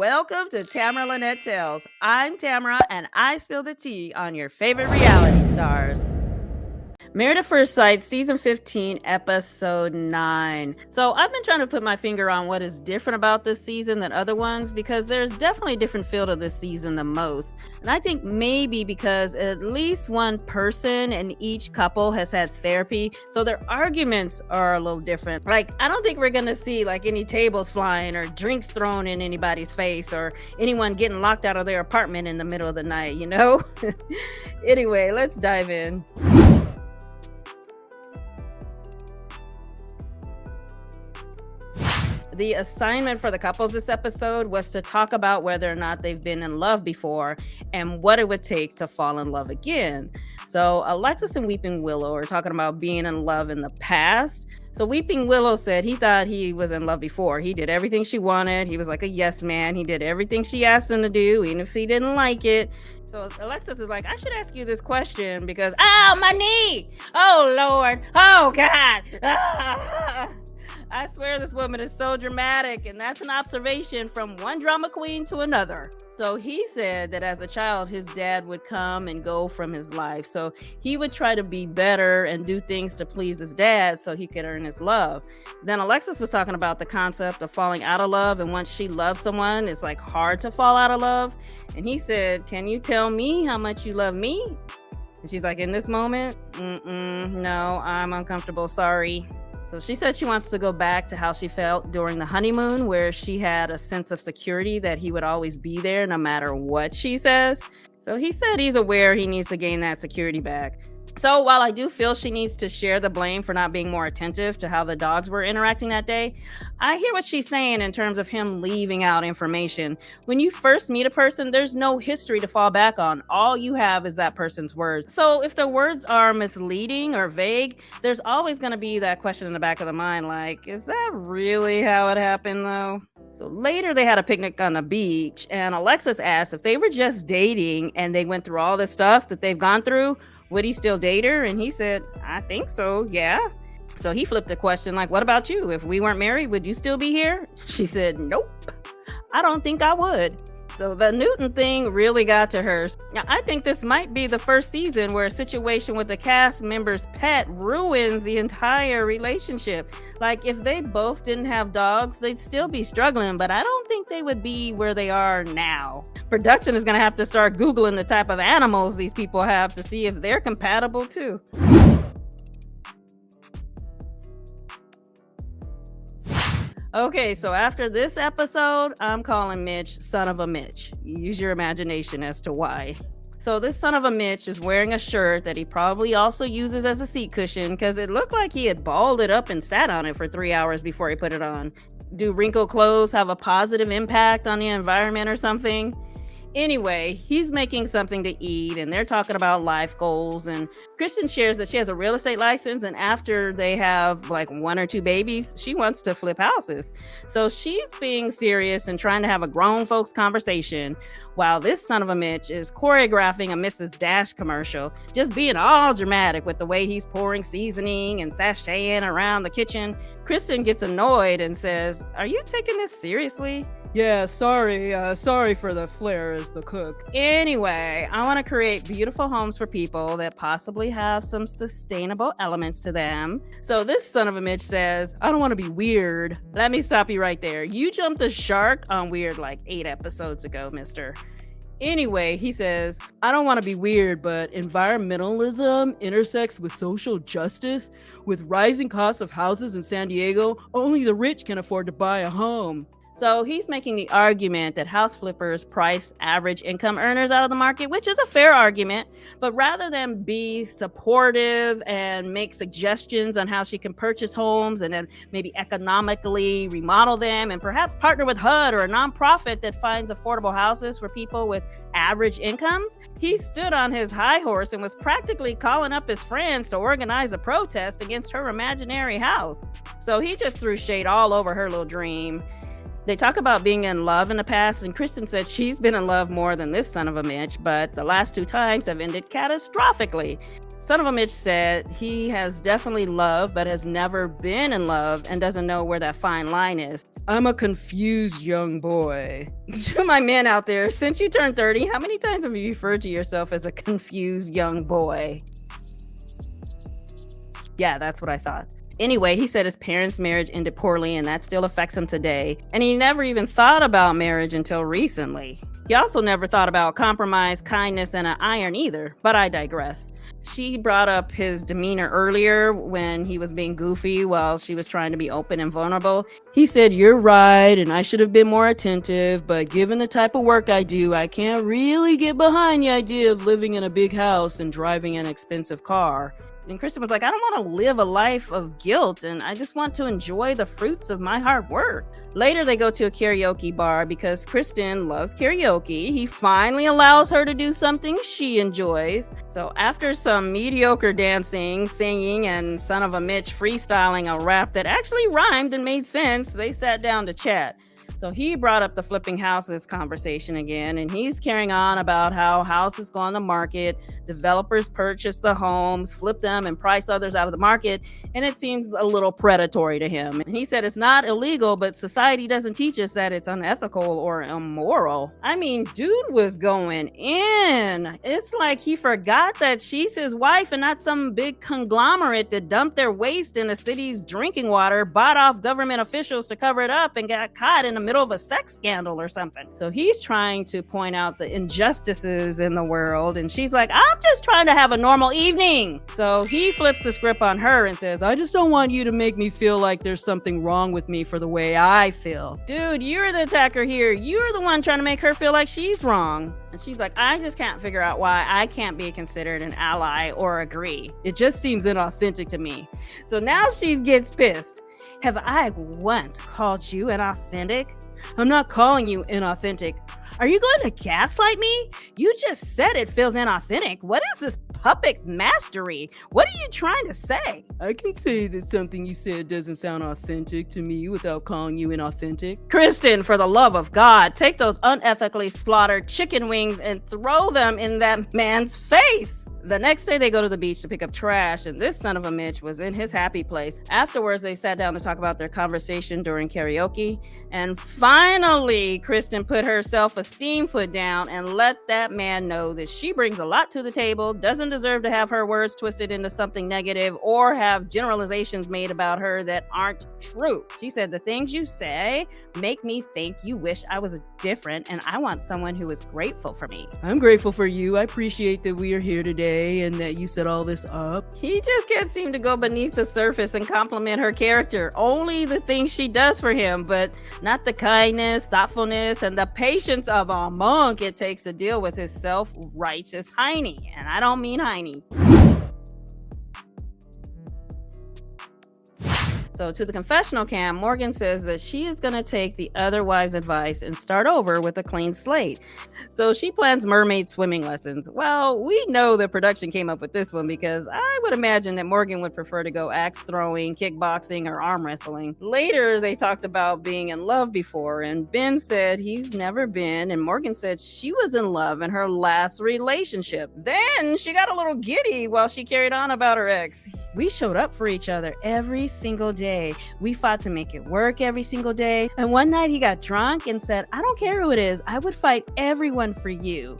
Welcome to Tamara Lynette Tells. I'm Tamara, and I spill the tea on your favorite reality stars. Married at First Sight, Season 15, Episode 9. So I've been trying to put my finger on what is different about this season than other ones, because there's definitely a different feel to this season than most. And I think maybe because at least one person in each couple has had therapy, so their arguments are a little different. Like, I don't think we're going to see like any tables flying or drinks thrown in anybody's face or anyone getting locked out of their apartment in the middle of the night, you know? Anyway, let's dive in. The assignment for the couples this episode was to talk about whether or not they've been in love before and what it would take to fall in love again. So Alexis and Weeping Willow are talking about being in love in the past. So Weeping Willow said he thought he was in love before. He did everything she wanted. He was like a yes man. He did everything she asked him to do, even if he didn't like it. So Alexis is like, I should ask you this question because, oh, my knee! Oh, Lord! Oh, God! I swear this woman is so dramatic, and that's an observation from one drama queen to another. So he said that as a child, his dad would come and go from his life. So he would try to be better and do things to please his dad so he could earn his love. Then Alexis was talking about the concept of falling out of love. And once she loves someone, it's like hard to fall out of love. And he said, can you tell me how much you love me? And she's like, in this moment, no, I'm uncomfortable. Sorry. So she said she wants to go back to how she felt during the honeymoon, where she had a sense of security that he would always be there no matter what she says. So he said he's aware he needs to gain that security back. So while I do feel she needs to share the blame for not being more attentive to how the dogs were interacting that day, I hear what she's saying in terms of him leaving out information. When you first meet a person, there's no history to fall back on. All you have is that person's words. So if the words are misleading or vague, there's always going to be that question in the back of the mind, like, is that really how it happened though? So later they had a picnic on the beach, and Alexis asked if they were just dating and they went through all this stuff that they've gone through, would he still date her? And he said, I think so, yeah. So he flipped the question like, what about you? If we weren't married, would you still be here? She said, nope, I don't think I would. So the Newton thing really got to her. Now, I think this might be the first season where a situation with the cast member's pet ruins the entire relationship. Like, if they both didn't have dogs, they'd still be struggling, but I don't think they would be where they are now. Production is going to have to start Googling the type of animals these people have to see if they're compatible too. Okay, so after this episode, I'm calling Mitch son of a Mitch. Use your imagination as to why. So this son of a Mitch is wearing a shirt that he probably also uses as a seat cushion because it looked like he had balled it up and sat on it for 3 hours before he put it on. Do wrinkled clothes have a positive impact on the environment or something? Anyway, he's making something to eat and they're talking about life goals, and Krysten shares that she has a real estate license, and after they have like 1 or 2 babies, she wants to flip houses. So she's being serious and trying to have a grown folks conversation while this son of a Mitch is choreographing a Mrs. Dash commercial, just being all dramatic with the way he's pouring seasoning and sashaying around the kitchen. Krysten gets annoyed and says, are you taking this seriously? Yeah, sorry for the flair as the cook. Anyway, I want to create beautiful homes for people that possibly have some sustainable elements to them. So this son of a Mitch says, I don't want to be weird. Let me stop you right there. You jumped the shark on weird like 8 episodes ago, mister. Anyway, he says, I don't want to be weird, but environmentalism intersects with social justice. With rising costs of houses in San Diego, only the rich can afford to buy a home. So he's making the argument that house flippers price average income earners out of the market, which is a fair argument. But rather than be supportive and make suggestions on how she can purchase homes and then maybe economically remodel them and perhaps partner with HUD or a nonprofit that finds affordable houses for people with average incomes, he stood on his high horse and was practically calling up his friends to organize a protest against her imaginary house. So he just threw shade all over her little dream. They talk about being in love in the past, and Krysten said she's been in love more than this son of a Mitch, but the last 2 times have ended catastrophically. Son of a Mitch said he has definitely loved, but has never been in love and doesn't know where that fine line is. I'm a confused young boy. To my men out there, since you turned 30, how many times have you referred to yourself as a confused young boy? Yeah, that's what I thought. Anyway, he said his parents' marriage ended poorly and that still affects him today. And he never even thought about marriage until recently. He also never thought about compromise, kindness, and an iron either, but I digress. She brought up his demeanor earlier when he was being goofy while she was trying to be open and vulnerable. He said, "You're right, and I should have been more attentive, but given the type of work I do, I can't really get behind the idea of living in a big house and driving an expensive car." And Krysten was like, "I don't want to live a life of guilt, and I just want to enjoy the fruits of my hard work." Later, they go to a karaoke bar because Krysten loves karaoke. He finally allows her to do something she enjoys. So after some mediocre dancing, singing, and Son of a Mitch freestyling a rap that actually rhymed and made sense, they sat down to chat. So he brought up the flipping houses conversation again, and he's carrying on about how houses go on the market, developers purchase the homes, flip them, and price others out of the market, and it seems a little predatory to him. And he said it's not illegal, but society doesn't teach us that it's unethical or immoral. I mean, dude was going in. It's like he forgot that she's his wife and not some big conglomerate that dumped their waste in the city's drinking water, bought off government officials to cover it up, and got caught in the middle of a sex scandal or something. So he's trying to point out the injustices in the world, and she's like, "I'm just trying to have a normal evening." So he flips the script on her and says, "I just don't want you to make me feel like there's something wrong with me for the way I feel." Dude, you're the attacker here. You're the one trying to make her feel like she's wrong. And she's like, "I just can't figure out why I can't be considered an ally or agree. It just seems inauthentic to me." So now she gets pissed. "Have I once called you inauthentic? I'm not calling you inauthentic. Are you going to gaslight me? You just said it feels inauthentic. What is this puppet mastery? What are you trying to say?" "I can say that something you said doesn't sound authentic to me without calling you inauthentic." Krysten, for the love of God, take those unethically slaughtered chicken wings and throw them in that man's face. The next day, they go to the beach to pick up trash, and this son of a Mitch was in his happy place. Afterwards, they sat down to talk about their conversation during karaoke, and finally, Krysten put her self-esteem foot down and let that man know that she brings a lot to the table, doesn't deserve to have her words twisted into something negative, or have generalizations made about her that aren't true. She said, "The things you say make me think you wish I was different, and I want someone who is grateful for me." "I'm grateful for you. I appreciate that we are here today and that you set all this up." He just can't seem to go beneath the surface and compliment her character. Only the things she does for him, but not the kindness, thoughtfulness, and the patience of a monk it takes to deal with his self-righteous Heine. And I don't mean Heine. So to the confessional cam, Morgan says that she is going to take the other wives' advice and start over with a clean slate. So she plans mermaid swimming lessons. Well, we know the production came up with this one because I would imagine that Morgan would prefer to go axe throwing, kickboxing, or arm wrestling. Later, they talked about being in love before, and Ben said he's never been, and Morgan said she was in love in her last relationship. Then she got a little giddy while she carried on about her ex. "We showed up for each other every single day. We fought to make it work every single day. And one night he got drunk and said, 'I don't care who it is. I would fight everyone for you.'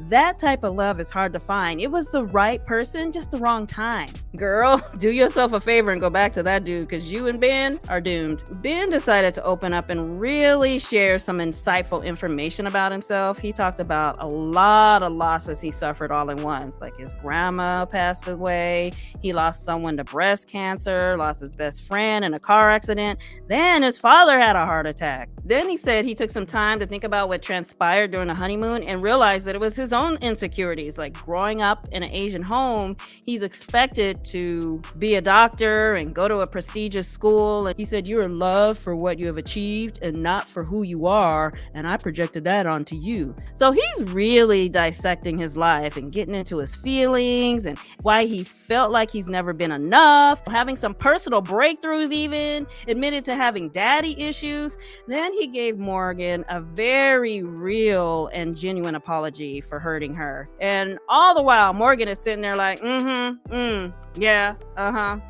That type of love is hard to find. It was the right person, just the wrong time." Girl, do yourself a favor and go back to that dude, because you and Ben are doomed. Ben decided to open up and really share some insightful information about himself. He talked about a lot of losses he suffered all at once, like his grandma passed away, he lost someone to breast cancer, lost his best friend in a car accident, then his father had a heart attack. Then he said he took some time to think about what transpired during the honeymoon and realized that it was his own insecurities. Like growing up in an Asian home, he's expected to be a doctor and go to a prestigious school. And he said, "You're in love for what you have achieved and not for who you are. And I projected that onto you." So he's really dissecting his life and getting into his feelings and why he felt like he's never been enough, having some personal breakthroughs, even admitted to having daddy issues. Then he gave Morgan a very real and genuine apology. sorry for hurting her. And all the while, Morgan is sitting there like, yeah, oh,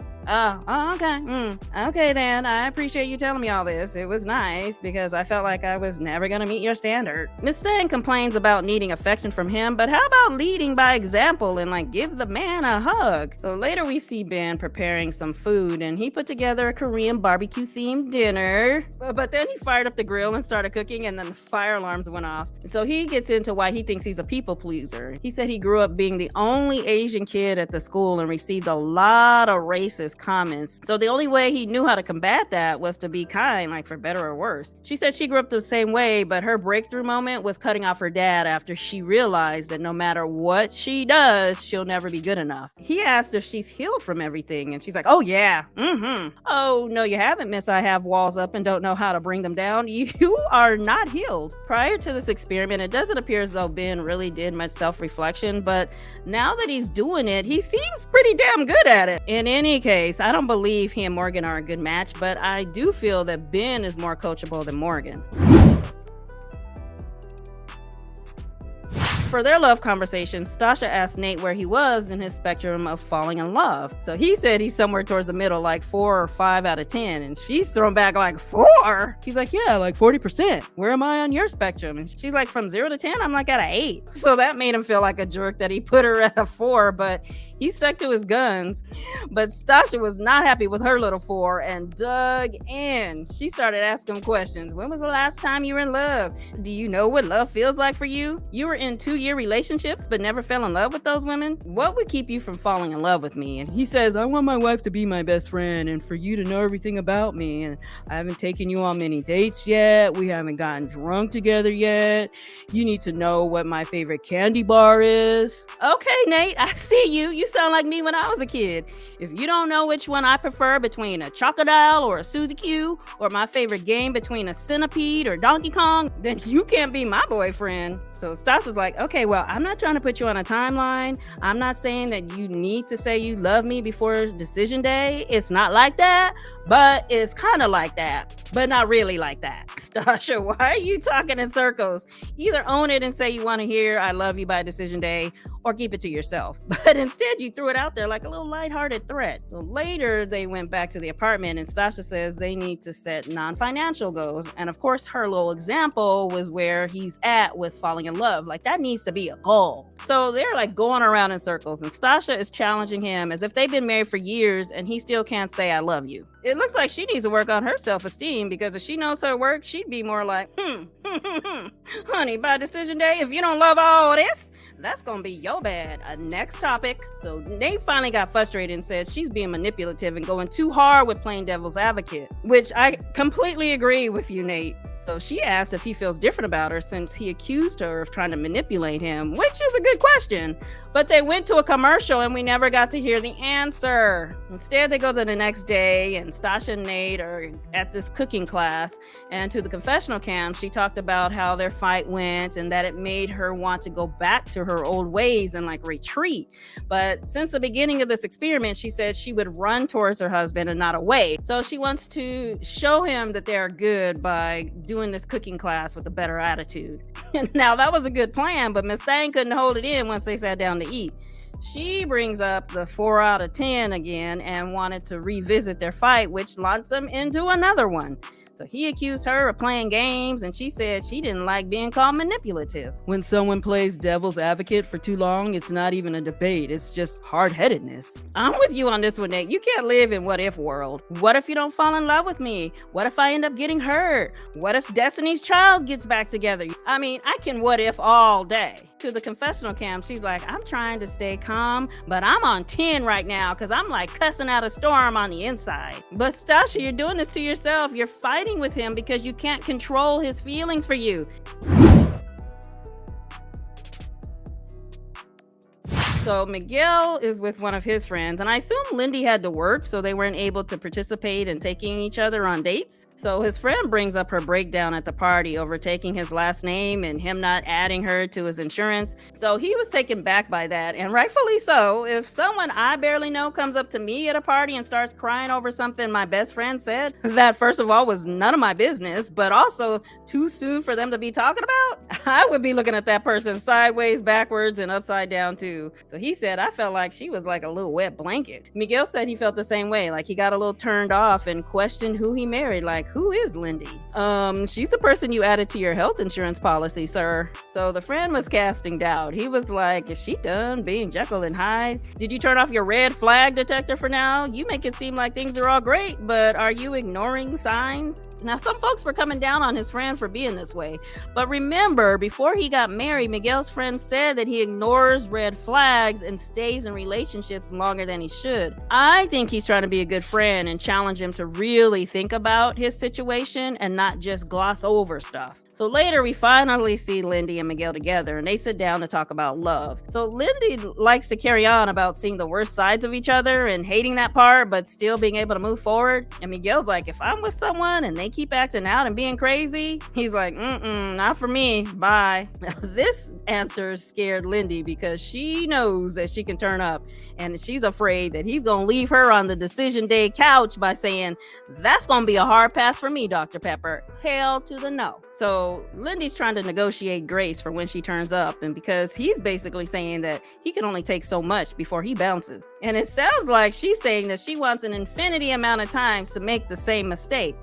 okay. Okay, then. I appreciate you telling me all this. It was nice because I felt like I was never going to meet your standard. Miss Stan complains about needing affection from him, but how about leading by example and like give the man a hug? So later we see Ben preparing some food and he put together a Korean barbecue themed dinner. But then he fired up the grill and started cooking and then the fire alarms went off. So he gets into why he thinks he's a people pleaser. He said he grew up being the only Asian kid at the school and received a lot of racist comments. So the only way he knew how to combat that was to be kind, like for better or worse. She said she grew up the same way, but her breakthrough moment was cutting off her dad after she realized that no matter what she does, she'll never be good enough. He asked if she's healed from everything, and she's like, oh yeah, Oh, no, you haven't, miss. I have walls up and don't know how to bring them down. You are not healed. Prior to this experiment, it doesn't appear as though Ben really did much self-reflection, but now that he's doing it, he seems pretty damn good at it. In any case, I don't believe he and Morgan are a good match, but I do feel that Ben is more coachable than Morgan. For their love conversation, Stacia asked Nate where he was in his spectrum of falling in love. So he said he's somewhere towards the middle, like 4 or 5 out of 10. And she's thrown back like 4. He's like, yeah, like 40%. Where am I on your spectrum? And she's like, from 0 to 10, I'm like at an 8. So that made him feel like a jerk that he put her at a 4, but he stuck to his guns. But Stacia was not happy with her little 4 and dug in. She started asking questions. When was the last time you were in love? Do you know what love feels like for you? You were in 2-year relationships but never fell in love with those women? What would keep you from falling in love with me? And he says, I want my wife to be my best friend and for you to know everything about me. And I haven't taken you on many dates yet. We haven't gotten drunk together yet. You need to know what my favorite candy bar is. Okay, Nate, I see you. You sound like me when I was a kid. If you don't know which one I prefer between a Crocodile or a Suzy Q, or my favorite game between a Centipede or Donkey Kong, then you can't be my boyfriend. So Stacia's like, okay, well, I'm not trying to put you on a timeline. I'm not saying that you need to say you love me before decision day. It's not like that, but it's kind of like that, but not really like that. Stacia, why are you talking in circles? Either own it and say you want to hear I love you by decision day, or keep it to yourself. But instead, you threw it out there like a little lighthearted threat. So later, they went back to the apartment, and Stacia says they need to set non-financial goals. And of course, her little example was where he's at with falling in love. Like, that needs to be a goal. So they're like going around in circles, and Stacia is challenging him as if they've been married for years, and he still can't say I love you. It looks like she needs to work on her self-esteem, because if she knows her work, she'd be more like, honey, by decision day, if you don't love all this, that's gonna be your bad. Next topic. So Nate finally got frustrated and said she's being manipulative and going too hard with playing devil's advocate, which I completely agree with you, Nate. So she asked if he feels different about her since he accused her of trying to manipulate him, which is a good question. But they went to a commercial and we never got to hear the answer. Instead, they go to the next day and Stacia and Nate are at this cooking class, and to the confessional camp, she talked about how their fight went and that it made her want to go back to her old ways and like retreat. But since the beginning of this experiment, she said she would run towards her husband and not away. So she wants to show him that they are good by doing this cooking class with a better attitude. Now that was a good plan, but Miss Thang couldn't hold it in once they sat down to eat. She brings up the 4 out of 10 again and wanted to revisit their fight, which launched them into another one. So he accused her of playing games, and she said she didn't like being called manipulative. When someone plays devil's advocate for too long, it's not even a debate. It's just hard-headedness. I'm with you on this one, Nate. You can't live in what-if world. What if you don't fall in love with me? What if I end up getting hurt? What if Destiny's Child gets back together? I mean, I can what-if all day. To the confessional camp, she's like, I'm trying to stay calm, but I'm on 10 right now because I'm like cussing out a storm on the inside. But Stacia, you're doing this to yourself. You're fighting with him because you can't control his feelings for you. So Miguel is with one of his friends, and I assume Lindy had to work, so they weren't able to participate in taking each other on dates. So his friend brings up her breakdown at the party over taking his last name and him not adding her to his insurance. So he was taken back by that, and rightfully so. If someone I barely know comes up to me at a party and starts crying over something my best friend said, that first of all was none of my business, but also too soon for them to be talking about, I would be looking at that person sideways, backwards, and upside down too. So he said, I felt like she was like a little wet blanket. Miguel said he felt the same way, like he got a little turned off and questioned who he married, like, who is Lindy? She's the person you added to your health insurance policy, sir. So the friend was casting doubt. He was like, is she done being Jekyll and Hyde? Did you turn off your red flag detector for now? You make it seem like things are all great, but are you ignoring signs? Now, some folks were coming down on his friend for being this way. But remember, before he got married, Miguel's friend said that he ignores red flags and stays in relationships longer than he should. I think he's trying to be a good friend and challenge him to really think about his situation and not just gloss over stuff. So later, we finally see Lindy and Miguel together, and they sit down to talk about love. So Lindy likes to carry on about seeing the worst sides of each other and hating that part, but still being able to move forward. And Miguel's like, if I'm with someone and they keep acting out and being crazy, he's like, not for me, bye. This answer scared Lindy because she knows that she can turn up, and she's afraid that he's gonna leave her on the decision day couch by saying, that's gonna be a hard pass for me, Dr. Pepper. Hell to the no. So Lindy's trying to negotiate grace for when she turns up, and because he's basically saying that he can only take so much before he bounces. And it sounds like she's saying that she wants an infinity amount of times to make the same mistake.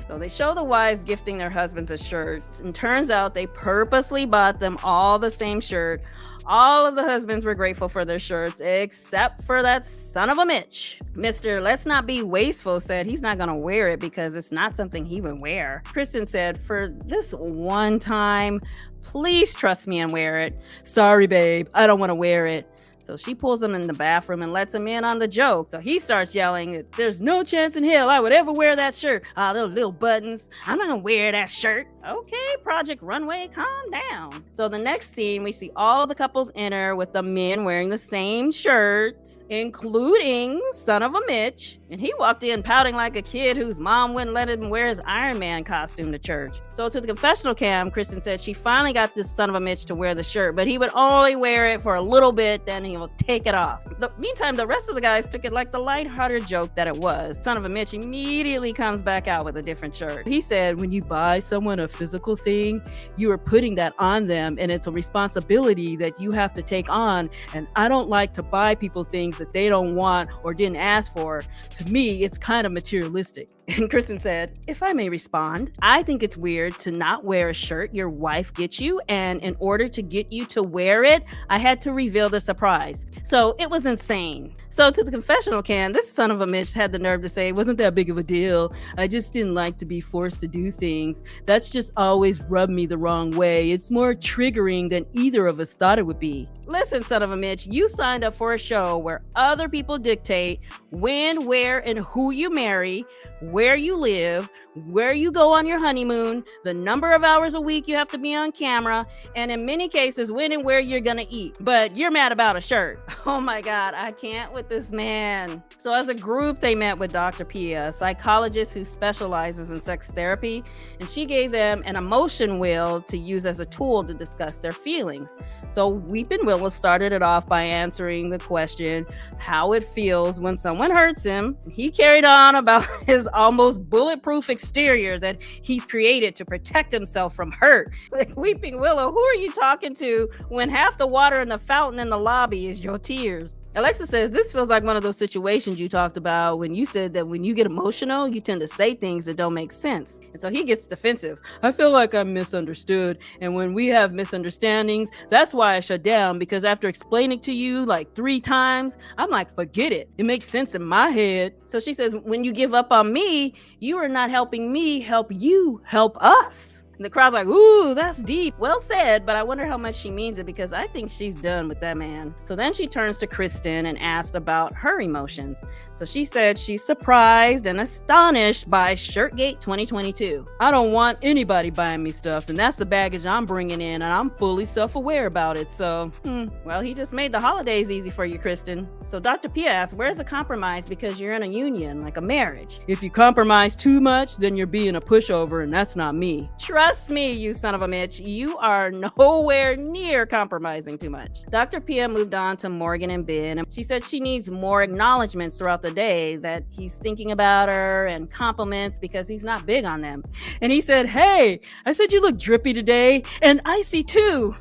So they show the wives gifting their husbands a shirt, and turns out they purposely bought them all the same shirt. All of the husbands were grateful for their shirts, except for that son of a Mitch. Mr. Let's Not Be Wasteful said he's not going to wear it because it's not something he would wear. Krysten said, for this one time, please trust me and wear it. Sorry, babe, I don't want to wear it. So she pulls him in the bathroom and lets him in on the joke. So he starts yelling, there's no chance in hell I would ever wear that shirt. Those little buttons. I'm not gonna wear that shirt. Okay, Project Runway, calm down. So the next scene, we see all the couples enter with the men wearing the same shirts, including son of a Mitch. And he walked in pouting like a kid whose mom wouldn't let him wear his Iron Man costume to church. So to the confessional cam, Krysten said she finally got this son of a Mitch to wear the shirt, but he would only wear it for a little bit, then he will take it off. Meantime, the rest of the guys took it like the lighthearted joke that it was. Son of a Mitch immediately comes back out with a different shirt. He said, when you buy someone a physical thing, you are putting that on them, and it's a responsibility that you have to take on. And I don't like to buy people things that they don't want or didn't ask for. To me, it's kind of materialistic. And Krysten said, if I may respond, I think it's weird to not wear a shirt your wife gets you, and in order to get you to wear it, I had to reveal the surprise. So it was insane. So to the confessional cam, this son of a Mitch had the nerve to say, it wasn't that big of a deal. I just didn't like to be forced to do things. That's just always rubbed me the wrong way. It's more triggering than either of us thought it would be. Listen, son of a Mitch, you signed up for a show where other people dictate when, where, and who you marry, where you live, where you go on your honeymoon, the number of hours a week you have to be on camera, and in many cases, when and where you're gonna eat. But you're mad about a shirt. Oh my God, I can't with this man. So as a group, they met with Dr. Pia, a psychologist who specializes in sex therapy, and she gave them an emotion wheel to use as a tool to discuss their feelings. So Weepin' Willow started it off by answering the question, how it feels when someone hurts him. He carried on about his almost bulletproof exterior that he's created to protect himself from hurt. Like, Weeping Willow, who are you talking to when half the water in the fountain in the lobby is your tears? Alexis says, this feels like one of those situations you talked about when you said that when you get emotional, you tend to say things that don't make sense. And so he gets defensive. I feel like I'm misunderstood. And when we have misunderstandings, that's why I shut down, because after explaining to you like 3 times, I'm like, forget it. It makes sense in my head. So she says, when you give up on me, you are not helping me help you help us. And the crowd's like, ooh, that's deep. Well said, but I wonder how much she means it because I think she's done with that man. So then she turns to Krysten and asked about her emotions. So she said she's surprised and astonished by Shirtgate 2022. I don't want anybody buying me stuff, and that's the baggage I'm bringing in, and I'm fully self-aware about it. So, well, he just made the holidays easy for you, Krysten. So Dr. Pia asks, where's the compromise because you're in a union, like a marriage? If you compromise too much, then you're being a pushover, and that's not me. Trust me, you son of a Mitch, you are nowhere near compromising too much. Dr. Pia moved on to Morgan and Ben, and she said she needs more acknowledgments throughout the day that he's thinking about her and compliments because he's not big on them. And he said, hey, I said you look drippy today and icy too.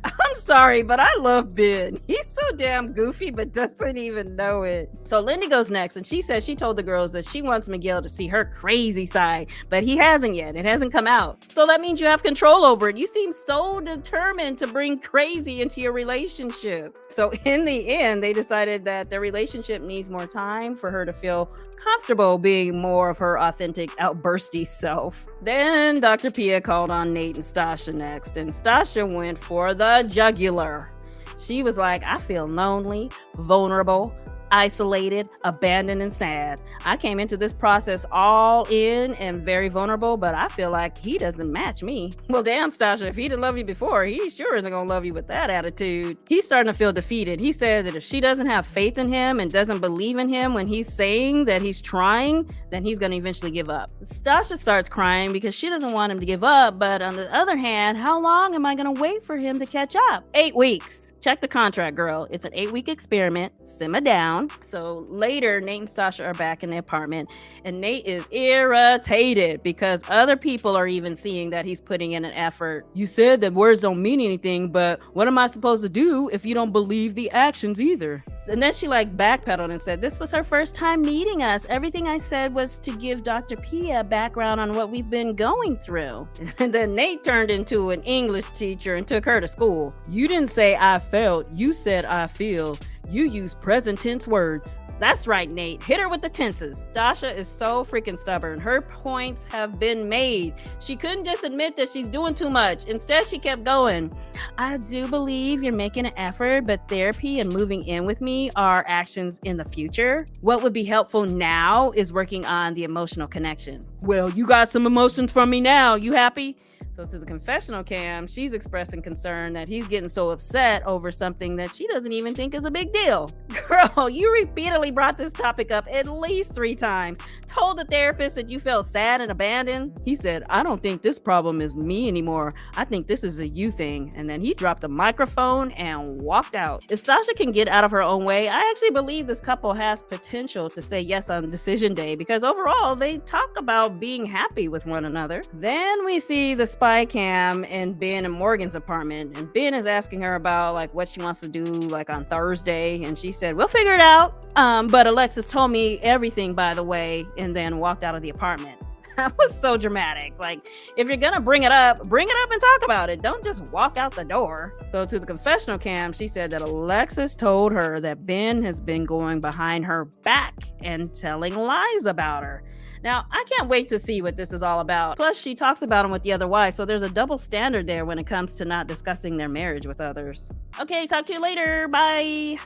I'm sorry, but I love Ben. He's so damn goofy, but doesn't even know it. So Lindy goes next, and she says she told the girls that she wants Miguel to see her crazy side, but he hasn't yet. It hasn't come out. So that means you have control over it. You seem so determined to bring crazy into your relationship. So in the end, they decided that their relationship needs more time for her to feel comfortable being more of her authentic, outbursty self. Then Dr. Pia called on Nate and Stacia next, and Stacia went for the jugular. She was like, I feel lonely, vulnerable, isolated, abandoned, and sad. I came into this process all in and very vulnerable, but I feel like he doesn't match me. Well, damn, Stacia, if he didn't love you before, he sure isn't gonna love you with that attitude. He's starting to feel defeated. He said that if she doesn't have faith in him and doesn't believe in him when he's saying that he's trying, then he's gonna eventually give up. Stacia starts crying because she doesn't want him to give up, but on the other hand, how long am I gonna wait for him to catch up? 8 weeks. Check the contract, girl. It's an 8-week experiment. Simmer down. So later, Nate and Stacia are back in the apartment, and Nate is irritated because other people are even seeing that he's putting in an effort. You said that words don't mean anything, but what am I supposed to do if you don't believe the actions either? And then she backpedaled and said this was her first time meeting us. Everything I said was to give Dr. Pia background on what we've been going through. And then Nate turned into an English teacher and took her to school. You didn't say I felt, you said I feel. You use present tense words. That's right, Nate. Hit her with the tenses. Stacia is so freaking stubborn. Her points have been made. She couldn't just admit that she's doing too much. Instead, she kept going. I do believe you're making an effort, but therapy and moving in with me are actions in the future. What would be helpful now is working on the emotional connection. Well, you got some emotions from me now. You happy? So to the confessional cam, she's expressing concern that he's getting so upset over something that she doesn't even think is a big deal. Girl, you repeatedly brought this topic up at least 3 times. Told the therapist that you felt sad and abandoned. He said, I don't think this problem is me anymore. I think this is a you thing. And then he dropped the microphone and walked out. If Stacia can get out of her own way, I actually believe this couple has potential to say yes on decision day because overall they talk about being happy with one another. Then we see the spy cam in Ben and Morgan's apartment, and Ben is asking her about what she wants to do on Thursday, and she said we'll figure it out, but Alexis told me everything, by the way, and then walked out of the apartment. That was so dramatic. If you're gonna bring it up and talk about it. Don't just walk out the door. So to the confessional cam, she said that Alexis told her that Ben has been going behind her back and telling lies about her. Now, I can't wait to see what this is all about. Plus, she talks about him with the other wife, so there's a double standard there when it comes to not discussing their marriage with others. Okay, talk to you later. Bye.